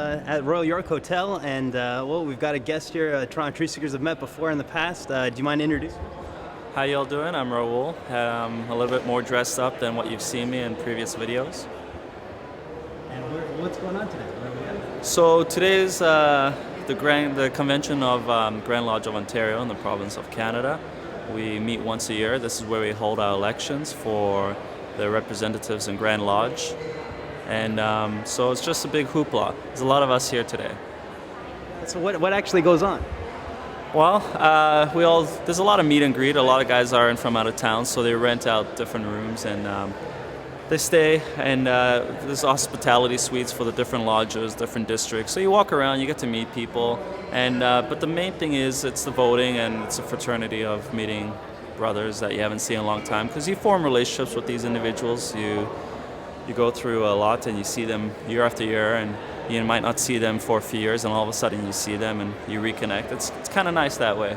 at Royal York Hotel, and well, we've got a guest here. Toronto Truth Seekers have met before in the past. Do you mind introducing? How y'all doing? I'm Raoul. A little bit more dressed up than what you've seen me in previous videos. And what's going on today? Where are we at? So today is the convention of Grand Lodge of Ontario in the province of Canada. We meet once a year. This is where we hold our elections for the representatives in Grand Lodge. And so it's just a big hoopla. There's a lot of us here today. So what actually goes on? Well, there's a lot of meet and greet. A lot of guys are in from out of town, so they rent out different rooms and they stay. And there's hospitality suites for the different lodges, different districts. So you walk around, you get to meet people. And but the main thing is it's the voting, and it's a fraternity of meeting brothers that you haven't seen in a long time, because you form relationships with these individuals. You go through a lot, and you see them year after year, and you might not see them for a few years, and all of a sudden you see them and you reconnect. It's kind of nice that way.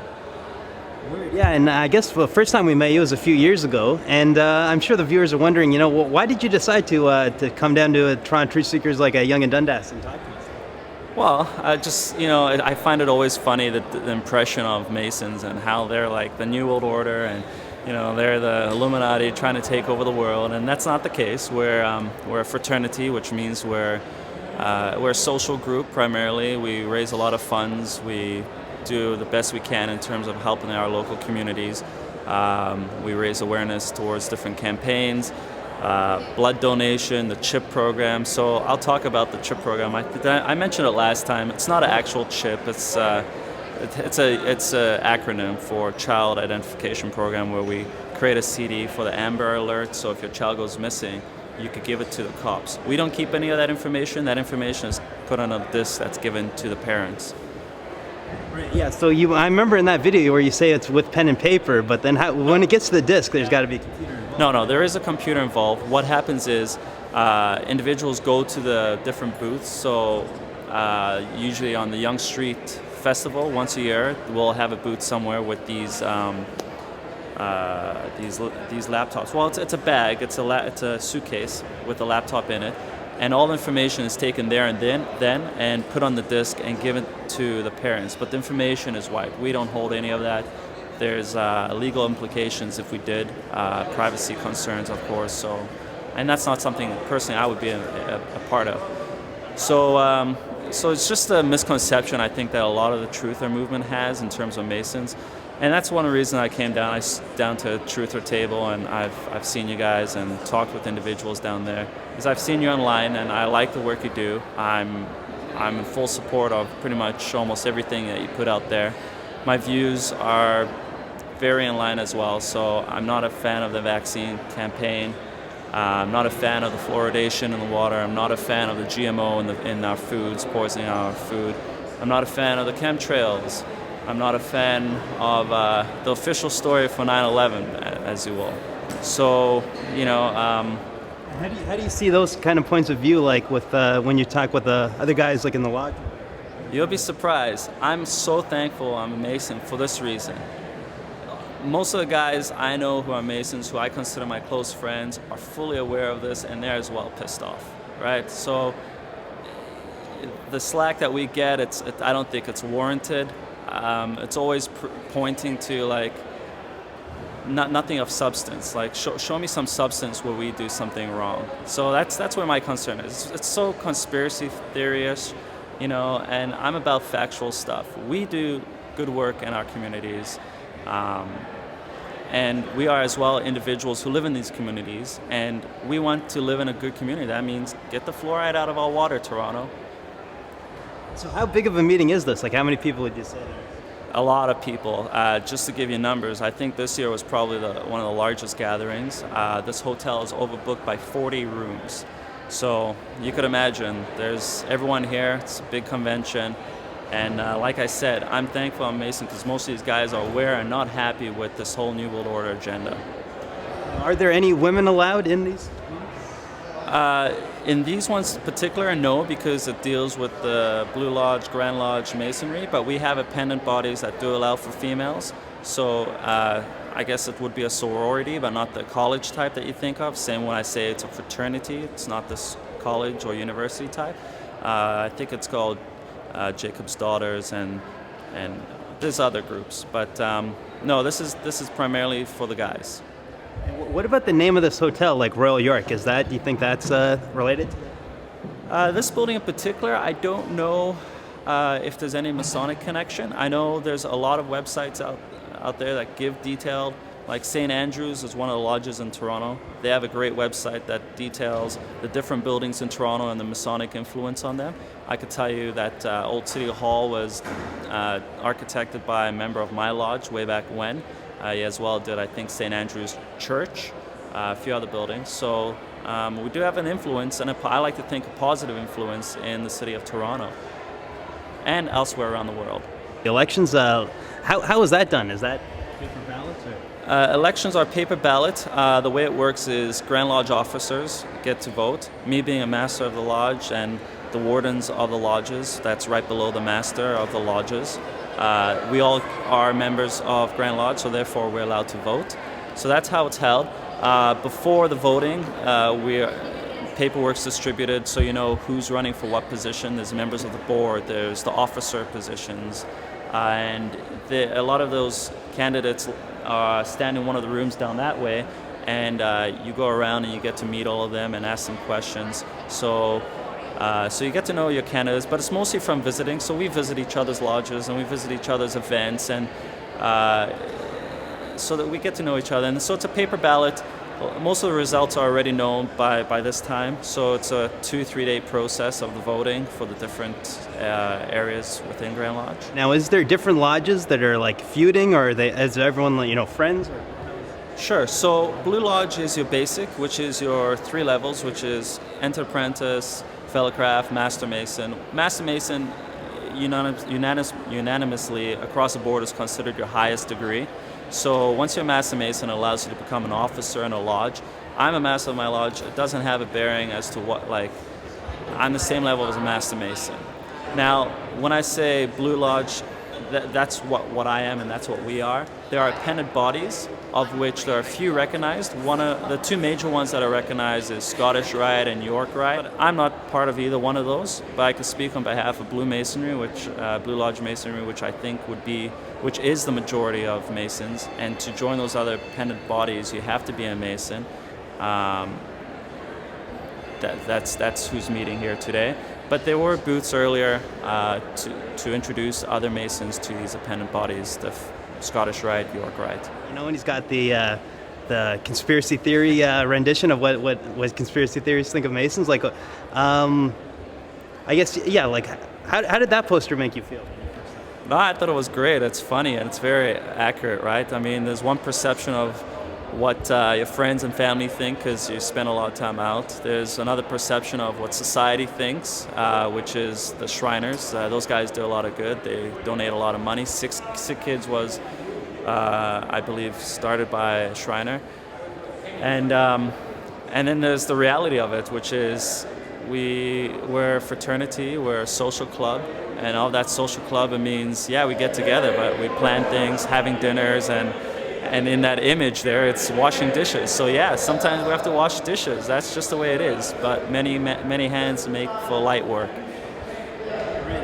Yeah, and I guess the first time we met you was a few years ago, and I'm sure the viewers are wondering, why did you decide to come down to Toronto Truth Seekers like a Young and Dundas and talk to us? Well, I find it always funny that the impression of Masons and how they're like the New World Order, and they're the Illuminati trying to take over the world, and that's not the case. We're a fraternity, which means we're a social group primarily. We raise a lot of funds. We do the best we can in terms of helping our local communities. We raise awareness towards different campaigns, blood donation, the CHIP program. So I'll talk about the CHIP program. I mentioned it last time. It's not an actual chip. It's a acronym for Child Identification Program, where we create a CD for the Amber Alert. So if your child goes missing, you could give it to the cops. We don't keep any of that information. That information is put on a disc that's given to the parents. Right, yeah, so I remember in that video where you say it's with pen and paper, but then when it gets to the disc, there's got to be a computer involved. No, there is a computer involved. What happens is individuals go to the different booths. So usually on the Yonge Street Festival, once a year, we'll have a booth somewhere with these laptops. Well, it's a bag. It's a suitcase with a laptop in it, and all the information is taken there and then and put on the disc and given to the parents. But the information is wiped. We don't hold any of that. There's legal implications if we did, privacy concerns, of course. So, and that's not something personally I would be a part of. So it's just a misconception I think that a lot of the Truther movement has in terms of Masons. And that's one of the reasons I came down. Down to Truther Table, and I've seen you guys and talked with individuals down there. Because I've seen you online, and I like the work you do. I'm in full support of pretty much almost everything that you put out there. My views are very in line as well. So I'm not a fan of the vaccine campaign. I'm not a fan of the fluoridation in the water. I'm not a fan of the GMO in our foods, poisoning our food. I'm not a fan of the chemtrails. I'm not a fan of the official story for 9/11, as you will. So, How do you see those kind of points of view, like with when you talk with the other guys, like in the lodge? You'll be surprised. I'm so thankful I'm a Mason for this reason. Most of the guys I know who are Masons, who I consider my close friends, are fully aware of this, and they're as well pissed off, right? So the slack that we get, I don't think it's warranted. It's always pointing to like nothing of substance. Like show me some substance where we do something wrong. So that's where my concern is. It's so conspiracy theory-ish, and I'm about factual stuff. We do good work in our communities, and we are as well individuals who live in these communities, and we want to live in a good community. That means get the fluoride out of our water, Toronto. So how big of a meeting is this? Like, how many people would you say? A lot of people. Just to give you numbers, I think this year was probably one of the largest gatherings. This hotel is overbooked by 40 rooms. So you could imagine, there's everyone here. It's a big convention. And like I said, I'm thankful I'm Mason, because most of these guys are aware and not happy with this whole New World Order agenda. Are there any women allowed in these? In these ones in particular, no, because it deals with the Blue Lodge, Grand Lodge, Masonry, but we have appendant bodies that do allow for females. So I guess it would be a sorority, but not the college type that you think of. Same when I say it's a fraternity, it's not this college or university type. I think it's called Jacob's Daughters, and there's other groups. But no, this is primarily for the guys. What about the name of this hotel, like Royal York? Do you think that's related? This building in particular, I don't know if there's any Masonic connection. I know there's a lot of websites out there that give detailed, like St. Andrews is one of the lodges in Toronto. They have a great website that details the different buildings in Toronto and the Masonic influence on them. I could tell you that Old City Hall was architected by a member of my lodge way back when. He as well did, I think, St. Andrew's Church, a few other buildings. So we do have an influence, and I like to think a positive influence in the city of Toronto and elsewhere around the world. The elections, how is that done? Is that paper ballots? Elections are paper ballot. The way it works is Grand Lodge officers get to vote. Me being a master of the lodge and the wardens of the lodges, that's right below the master of the lodges. We all are members of Grand Lodge, so therefore we're allowed to vote. So that's how it's held. Before the voting, paperwork's distributed, so you know who's running for what position. There's members of the board, there's the officer positions, and a lot of those candidates stand in one of the rooms down that way, and you go around and you get to meet all of them and ask them questions. So you get to know your candidates, but it's mostly from visiting. So we visit each other's lodges and we visit each other's events, and so that we get to know each other. And so it's a paper ballot. Most of the results are already known by this time. So it's a 2-3 day process of the voting for the different areas within Grand Lodge. Now, is there different lodges that are like feuding, or is everyone friends? Or? Sure. So Blue Lodge is your basic, which is your 3 levels, which is Enter Apprentice, Fellowcraft, Master Mason. Master Mason, unanimously across the board, is considered your highest degree. So once you're a Master Mason, it allows you to become an officer in a lodge. I'm a Master of my lodge. It doesn't have a bearing as to I'm the same level as a Master Mason. Now, when I say Blue Lodge, that's what I am, and that's what we are. There are appended bodies, of which there are a few recognized. One of the 2 major ones that are recognized is Scottish-Rite and York-Rite. I'm not part of either one of those, but I can speak on behalf of Blue Masonry, Blue Lodge Masonry, which I think which is the majority of Masons. And to join those other appended bodies, you have to be a Mason. That's who's meeting here today. But there were booths earlier to introduce other Masons to these appendant bodies, the Scottish Rite, York Rite. And he's got the conspiracy theory rendition of what conspiracy theories think of Masons. I guess, yeah. How did that poster make you feel? No, I thought it was great. It's funny and it's very accurate, right? I mean, there's one perception of what your friends and family think because you spend a lot of time out. There's another perception of what society thinks, which is the Shriners. Those guys do a lot of good. They donate a lot of money. Sick Kids was, I believe, started by a Shriner. And then there's the reality of it, which is we're a fraternity, we're a social club, and all that social club, it means, yeah, we get together, but we plan things, having dinners, and in that image there, it's washing dishes. So yeah, sometimes we have to wash dishes. That's just the way it is. But many hands make for light work.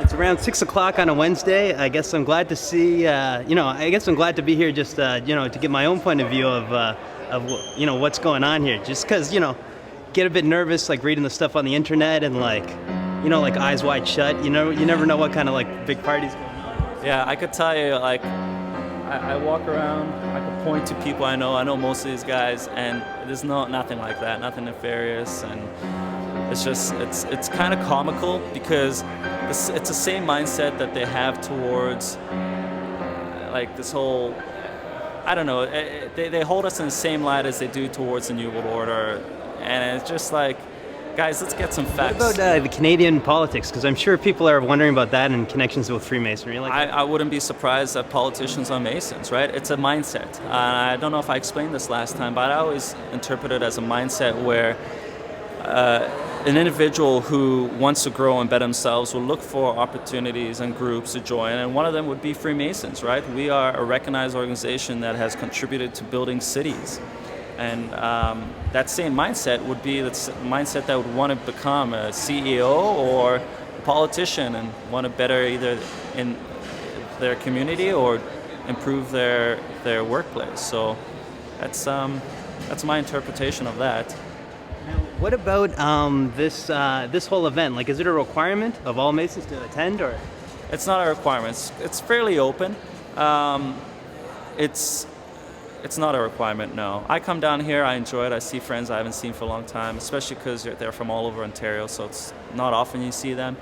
It's around 6 o'clock on a Wednesday. I guess I'm glad to see. I guess I'm glad to be here, just to get my own point of view of what's going on here. Just because get a bit nervous, reading the stuff on the internet and eyes wide shut. You never know what kind of big parties going on. Yeah, I could tell you I walk around, I can point to people I know most of these guys, and there's nothing like that, nothing nefarious, and it's kind of comical because it's the same mindset that they have towards this whole, I don't know, they hold us in the same light as they do towards the New World Order, and it's just guys, let's get some facts. What about the Canadian politics? Because I'm sure people are wondering about that and connections with Freemasonry. I wouldn't be surprised that politicians are Masons, right? It's a mindset. I don't know if I explained this last time, but I always interpret it as a mindset where an individual who wants to grow and better themselves will look for opportunities and groups to join, and one of them would be Freemasons, right? We are a recognized organization that has contributed to building cities. And that same mindset would be the mindset that would want to become a CEO or politician and want to better either in their community or improve their workplace. So that's my interpretation of that. What about this whole event? Like, is it a requirement of all Masons to attend, or? It's not a requirement. It's fairly open. It's not a requirement, no. I come down here, I enjoy it. I see friends I haven't seen for a long time, especially because they're from all over Ontario, so it's not often you see them.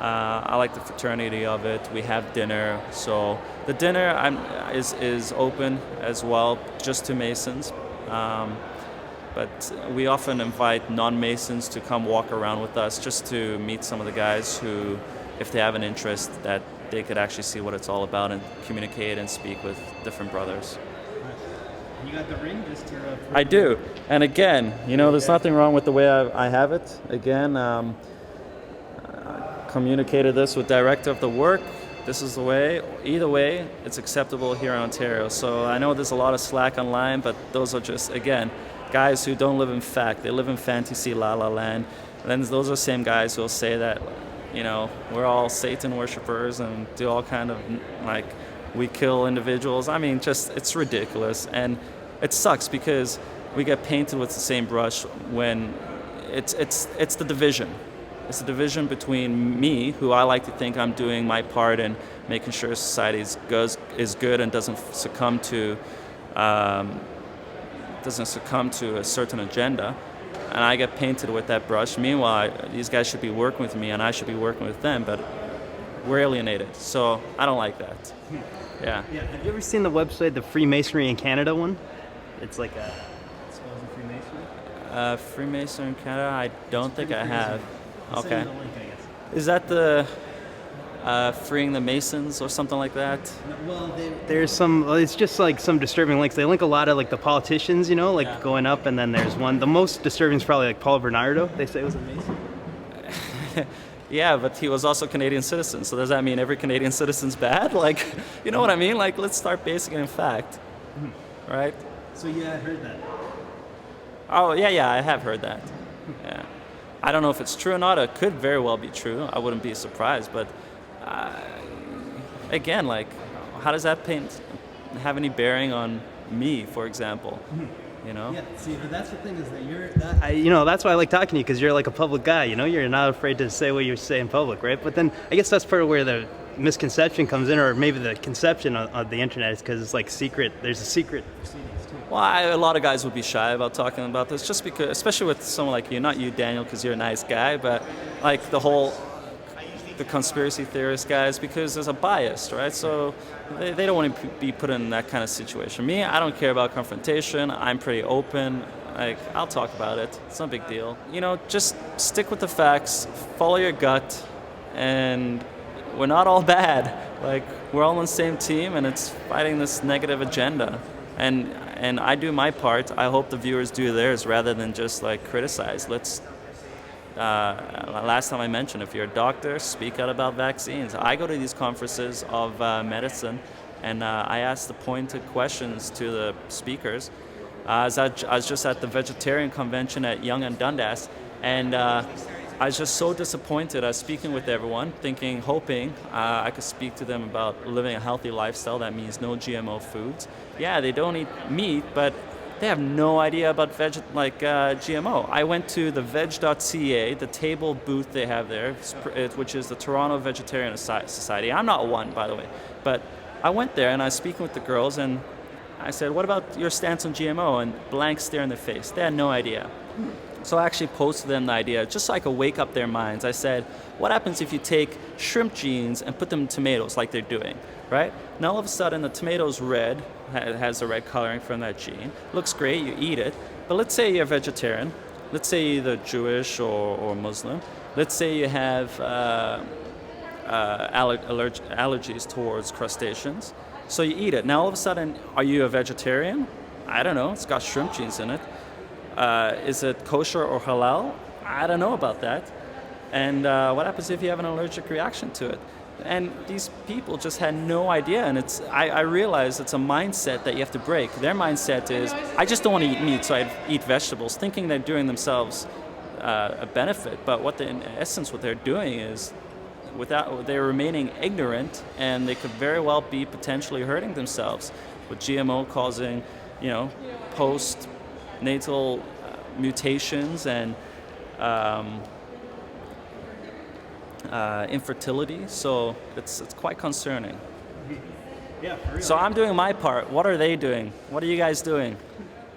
I like the fraternity of it. We have dinner, so the dinner is open as well, just to Masons. But we often invite non-Masons to come walk around with us just to meet some of the guys who, if they have an interest, that they could actually see what it's all about and communicate and speak with different brothers. You got the ring just to... I do. And again, there's nothing wrong with the way I have it. Again, I communicated this with director of the work. This is the way. Either way, it's acceptable here in Ontario. So I know there's a lot of slack online, but those are just, again, guys who don't live in fact. They live in fantasy la la land. And then those are the same guys who will say that, we're all Satan worshippers and do all kind of, like, we kill individuals. I mean, just, it's ridiculous. And it sucks because we get painted with the same brush when it's the division. It's the division between me, who I like to think I'm doing my part in making sure society is good and doesn't succumb to a certain agenda. And I get painted with that brush. Meanwhile, these guys should be working with me and I should be working with them, but we're alienated. So I don't like that. Yeah. Have you ever seen the website, the Freemasonry in Canada one? It's like a supposed Freemasonry. Freemason in Canada, I don't think I have. Okay. The link, I guess. Is that the Freeing the Masons or something like that? Well, there's some. It's just like some disturbing links. They link a lot of like the politicians, going up, and then there's one. The most disturbing is probably like Paul Bernardo. They say was a Mason. Yeah, but he was also a Canadian citizen. So does that mean every Canadian citizen's bad? Like, you know what I mean? Like, let's start basing it in fact, right? So yeah, I heard that. Oh yeah, I have heard that. Yeah, I don't know if it's true or not. It could very well be true. I wouldn't be surprised. But again, like, how does that have any bearing on me, for example? Yeah, see, but that's the thing is that that's why I like talking to you, because you're like a public guy, you're not afraid to say what you say in public, right? But then I guess that's part of where the misconception comes in, or maybe the conception of the internet is because it's like secret, there's a secret proceedings too. Well, a lot of guys would be shy about talking about this, just because, especially with someone like you, not you, Daniel, because you're a nice guy, but like the conspiracy theorist guys, because there's a bias, right? So they don't want to be put in that kind of situation. Me, I don't care about confrontation. I'm pretty open. Like, I'll talk about it. It's no big deal. Just stick with the facts, follow your gut, and we're not all bad. Like, we're all on the same team, and it's fighting this negative agenda. And I do my part. I hope the viewers do theirs, rather than just like criticize. Last time I mentioned, if you're a doctor, speak out about vaccines. I go to these conferences of medicine, and I ask the pointed questions to the speakers. I was just at the vegetarian convention at Yonge and Dundas, and I was just so disappointed. I was speaking with everyone, hoping I could speak to them about living a healthy lifestyle. That means no GMO foods. Yeah, they don't eat meat, but they have no idea about GMO. I went to the veg.ca, the table booth they have there, which is the Toronto Vegetarian Society. I'm not one, by the way, but I went there and I was speaking with the girls, and I said, what about your stance on GMO? And blank stare in their face. They had no idea. So I actually posted them the idea, just so I could wake up their minds. I said, what happens if you take shrimp genes and put them in tomatoes like they're doing, right? Now all of a sudden the tomato's red, it has the red coloring from that gene. Looks great, you eat it. But let's say you're a vegetarian. Let's say you're either Jewish or Muslim. Let's say you have allergies towards crustaceans. So you eat it. Now all of a sudden, are you a vegetarian? I don't know, it's got shrimp genes in it. Is it kosher or halal? I don't know about that. And what happens if you have an allergic reaction to it? And these people just had no idea. And I realize it's a mindset that you have to break. Their mindset is, I just don't want to eat meat, so I eat vegetables, thinking they're doing themselves a benefit. But in essence, what they're doing is without they're remaining ignorant, and they could very well be potentially hurting themselves with GMO causing, post-natal mutations and infertility. So it's quite concerning. Yeah, for real. So I'm doing my part. What are they doing? What are you guys doing?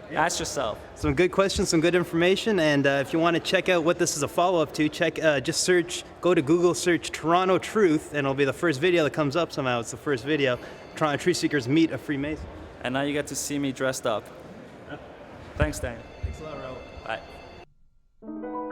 Yeah. Ask yourself. Some good questions, some good information, and if you want to check out what this is a follow-up to, go to Google, search Toronto Truth, and it'll be the first video that comes up somehow. It's the first video. Toronto Truth Seekers meet a Freemason. And now you get to see me dressed up. Thanks, Dan. Thanks a lot, Raoul. Bye.